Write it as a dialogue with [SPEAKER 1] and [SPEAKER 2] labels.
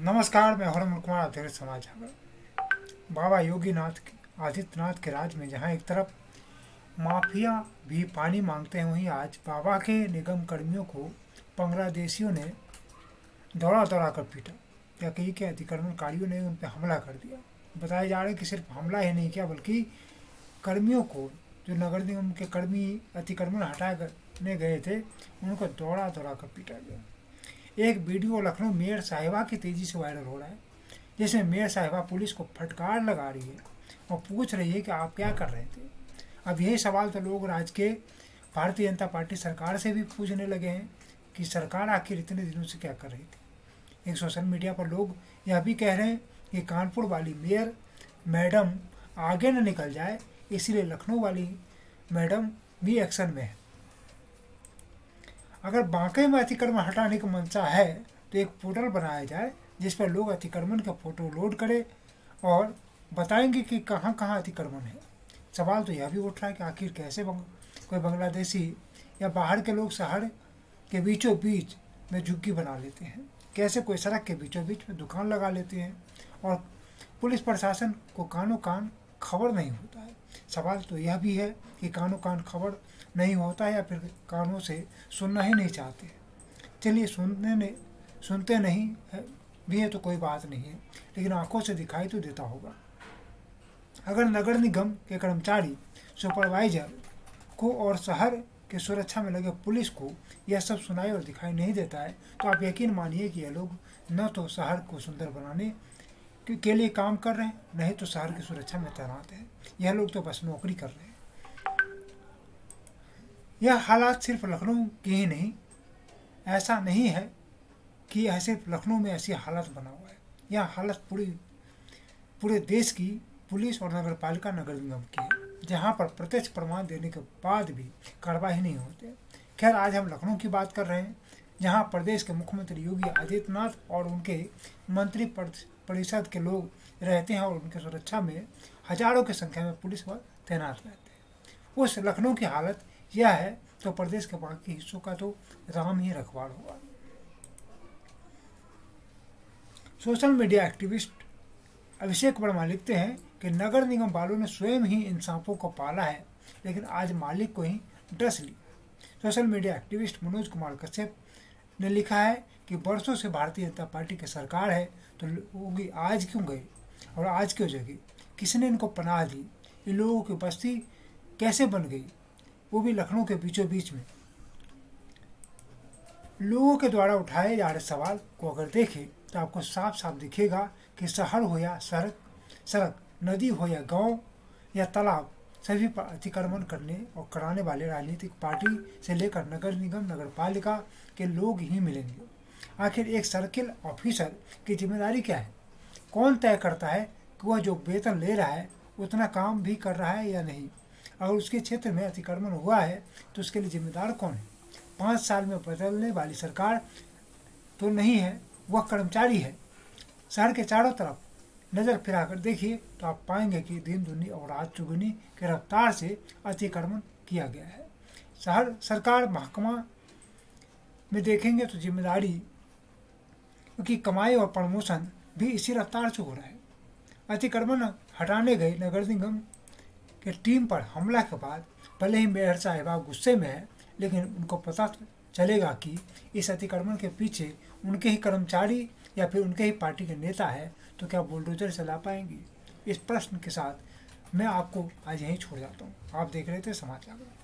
[SPEAKER 1] नमस्कार, मैं हरमन कुमार आचार्य समाज जागरण। बाबा योगी आदित्यनाथ के राज में जहां एक तरफ माफिया भी पानी मांगते हैं, वहीं आज बाबा के निगम कर्मियों को बांग्लादेशियों ने दौड़ा दौड़ा कर पीटा। या कहीं के अतिक्रमणकारियों ने उन पर हमला कर दिया। बताया जा रहा है कि सिर्फ हमला ही नहीं किया, बल्कि कर्मियों को, जो नगर निगम के कर्मी अतिक्रमण हटाने गए थे, उनको दौड़ा दौड़ा कर पीटा गया। एक वीडियो लखनऊ मेयर साहिबा की तेज़ी से वायरल हो रहा है, जिसमें मेयर साहिबा पुलिस को फटकार लगा रही है और पूछ रही है कि आप क्या कर रहे थे। अब यही सवाल तो लोग राज्य के भारतीय जनता पार्टी सरकार से भी पूछने लगे हैं कि सरकार आखिर इतने दिनों से क्या कर रही थी। एक सोशल मीडिया पर लोग यह भी कह रहे हैं कि कानपुर वाली मेयर मैडम आगे न निकल जाए, इसलिए लखनऊ वाली मैडम भी एक्शन में है। अगर वाकई में अतिक्रमण हटाने की मंशा है तो एक पोर्टल बनाया जाए जिस पर लोग अतिक्रमण का फोटो लोड करें और बताएंगे कि कहाँ कहाँ अतिक्रमण है। सवाल तो यह भी उठ रहा है कि आखिर कैसे कोई बांग्लादेशी या बाहर के लोग शहर के बीचों बीच में झुग्गी बना लेते हैं, कैसे कोई सड़क के बीचों बीच में दुकान लगा लेते हैं और पुलिस प्रशासन को कानों कान खबर नहीं होता है। सवाल तो यह भी है कि कानों कान खबर नहीं होता है या फिर कानों से सुनना ही नहीं चाहते। चलिए, सुनते नहीं है भी है तो कोई बात नहीं है, लेकिन आंखों से दिखाई तो देता होगा। अगर नगर निगम के कर्मचारी, सुपरवाइजर को और शहर के सुरक्षा में लगे पुलिस को यह सब सुनाई और दिखाई नहीं देता है, तो आप यकीन मानिए कि यह लोग न तो शहर को सुंदर बनाने के लिए काम कर रहे हैं, नहीं तो शहर की सुरक्षा में तैनात हैं। यह लोग तो बस नौकरी कर रहे हैं। यह हालात सिर्फ लखनऊ की ही नहीं, ऐसा नहीं है कि यह सिर्फ लखनऊ में ऐसी हालत बना हुआ है। यह हालत पूरे देश की पुलिस और नगर पालिका नगर निगम की है, जहां पर प्रत्यक्ष प्रमाण देने के बाद भी कार्रवाई नहीं होते। खैर, आज हम लखनऊ की बात कर रहे हैं, जहां प्रदेश के मुख्यमंत्री योगी आदित्यनाथ और उनके मंत्री परिषद के लोग रहते हैं और उनकी सुरक्षा में हजारों की संख्या में पुलिस बल तैनात रहते हैं। उस लखनऊ की हालत यह है तो प्रदेश के बाकी हिस्सों का तो राम ही रखवार होगा। सोशल मीडिया एक्टिविस्ट अभिषेक वर्मा लिखते हैं कि नगर निगम वालों ने स्वयं ही इन सांपों को पाला है, लेकिन आज मालिक को ही डस ली। Social media activist Manoj Kumar Kashyap ने लिखा है कि वर्षों से भारतीय जनता पार्टी की सरकार है, तो लोग आज क्यों गए और आज क्यों जगे? किसने इनको पनाह दी? इन लोगों की बस्ती कैसे बन गई, वो भी लखनऊ के बीचों बीच में? लोगों के द्वारा उठाए जा रहे सवाल को अगर देखें तो आपको साफ साफ दिखेगा कि शहर हो या सड़क, नदी हो या गांव या तालाब, सभी पर अतिक्रमण करने और कराने वाले राजनीतिक पार्टी से लेकर नगर निगम, नगर पालिका के लोग ही मिलेंगे। आखिर एक सर्किल ऑफिसर की जिम्मेदारी क्या है? कौन तय करता है कि वह जो वेतन ले रहा है उतना काम भी कर रहा है या नहीं? अगर उसके क्षेत्र में अतिक्रमण हुआ है तो उसके लिए जिम्मेदार कौन है? 5 साल में बदलने वाली सरकार तो नहीं है, वह कर्मचारी है। शहर के चारों तरफ नज़र फिराकर देखिए तो आप पाएंगे कि दिन दुनी और रात चौगुनी की रफ्तार से अतिक्रमण किया गया है। शहर सरकार महकमा में देखेंगे तो जिम्मेदारी की कमाई और प्रमोशन भी इसी रफ्तार से हो रहा है। अतिक्रमण हटाने गए नगर निगम के टीम पर हमला के बाद भले ही मेयर साहिबा गुस्से में है, लेकिन उनको पता चलेगा कि इस अतिक्रमण के पीछे उनके ही कर्मचारी या फिर उनके ही पार्टी के नेता है, तो क्या बुलडोजर चला पाएंगे? इस प्रश्न के साथ मैं आपको आज यहीं छोड़ जाता हूँ। आप देख रहे थे समाज जागरण।